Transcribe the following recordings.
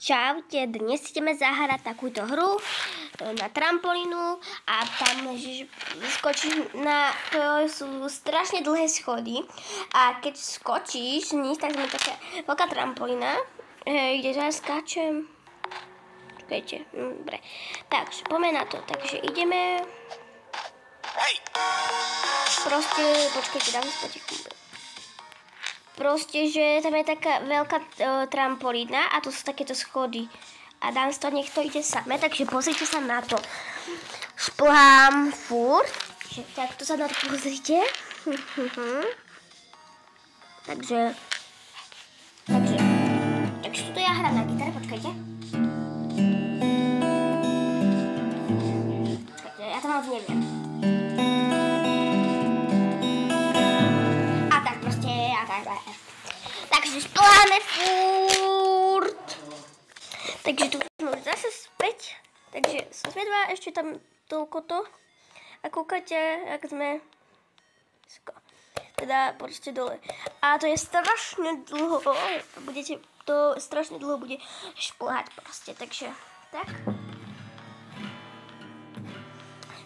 Čaute, dnes ideme zahrať takúto hru na trampolínu a tam skočíš na, to sú strašne dlhé schody a keď skočíš níž, tak sme taká veľká trampolína, kde ja skáčem. Čakajte, dobre. Takže poďme na to, takže ideme. Proste, počkajte, dám si potichu. Proste, že tam je taká veľká trampolína a to sú takéto schody. A dám to, nech to ide samé, takže pozrite sa na to. Šplhám furt. Takto sa na to pozrite. Takže tuto ja hrám na gitare, počkajte. Počkajte, ja to moc neviem. Takže špláme furt. Takže tu sme už zase späť. Takže sme dva, ešte tam toľko to. A kúkajte, jak sme teda poďte dole. A to je strašne dlho. Budete to strašne dlho bude šplhať proste. Takže tak.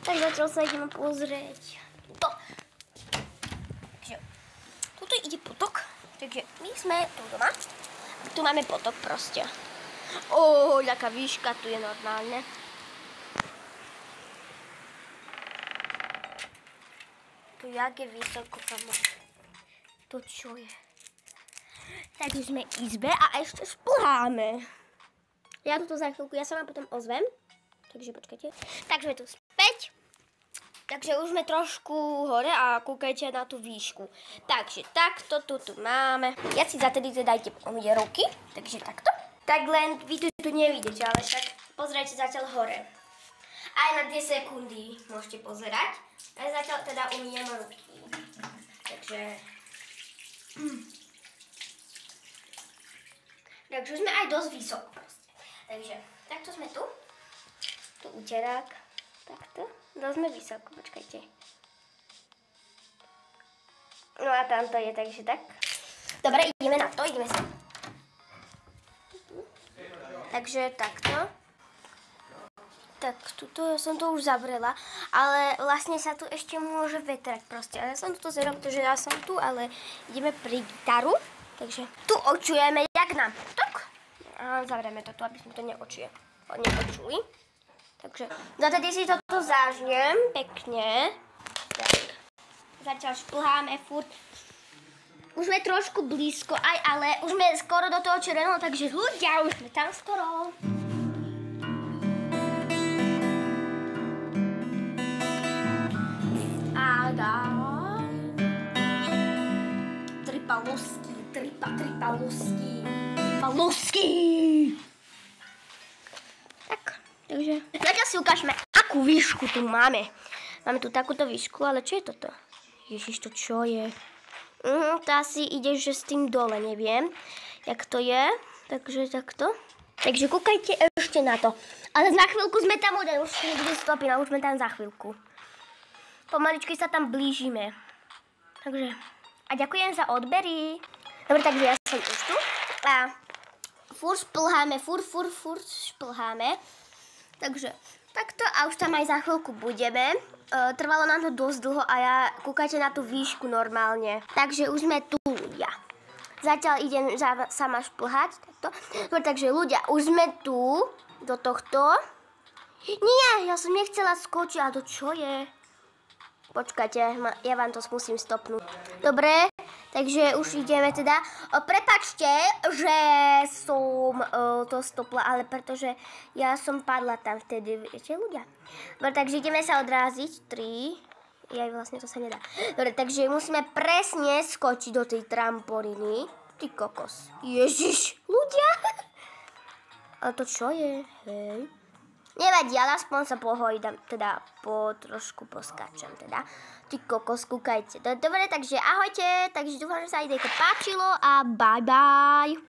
Tak zatiaľ sa ideme pozrieť. To. Takže tuto ide potok. Takže my sme tu doma. Tu máme potok proste. Ľaká výška tu je normálne. Tu jak je vysoko tam. To čo je? Takže sme v izbe a ešte šplháme. Ja tuto za chvíľku, ja sa vám potom ozvem. Takže počkajte. Takže sme tu späť. Takže už sme trošku hore a kúkajte na tú výšku. Takže takto tu máme. Ja si zatedy dajte umyť ruky. Takže takto. Tak len vy tu nevidíte, ale však pozerajte zatiaľ hore. Aj na 2 sekundy môžete pozerať. A zatiaľ teda umyjem ruky. Takže sme aj dosť vysoko proste. Takže takto sme tu. Tu uterák. Takto. Dosť sme vysoko, počkajte. No a tamto je, takže tak. Dobre, ideme na to, ideme sa. Takže takto. Tak, tuto som to už zavrela, ale vlastne sa tu ešte môže vetrať proste. Ale ja som tuto zero, pretože ja som tu, ale ideme pri gitaru. Takže tu očujeme, jak nám potok. A zavrieme to tu, aby sme to neočuli. Takže zatedy si toto zážnem pekne. Tak. Zatiaľ šplháme furt. Už sme trošku blízko, ale už sme skoro do toho červeného, takže ľudia, už sme tam skoro. A daj. Tripaloský. Takže zatiaľ si ukážeme, akú výšku tu máme. Máme tu takúto výšku, ale čo je toto? Ježiš, to čo je? To asi ide, že s tým dole, neviem, jak to je. Takže takto. Takže kúkajte ešte na to. Ale za chvíľku sme tam už nebude stopy, ale už sme tam za chvíľku. Pomaličky sa tam blížime. Takže, a ďakujem za odbery. Dobre, takže ja som už tu. A furt šplháme, furt šplháme. Takže takto a už tam aj za chvíľku budeme. Trvalo nám to dosť dlho a ja kúkajte na tú výšku normálne. Takže už sme tu ľudia. Zatiaľ idem sama šplhať. Takto. Takže ľudia, už sme tu do tohto. Nie, ja som nechcela skočiť, ale to čo je? Počkajte, ja vám to musím stopnúť. Dobre, takže už ideme teda. Prepáčte, že som to stopla, ale pretože ja som padla tam vtedy, viete ľudia. Dobre, takže ideme sa odráziť. 3. Vlastne to sa nedá. Dobre, takže musíme presne skočiť do tej trampolíny. Ty kokos. Ježiš, ľudia. Ale to čo je? Hej. Nevadí, ale aspoň sa pohojdam, teda trošku poskáčam, teda. Ty kokos, kúkajte. Dobre, takže ahojte, takže dúfam, že sa aj páčilo a bye bye.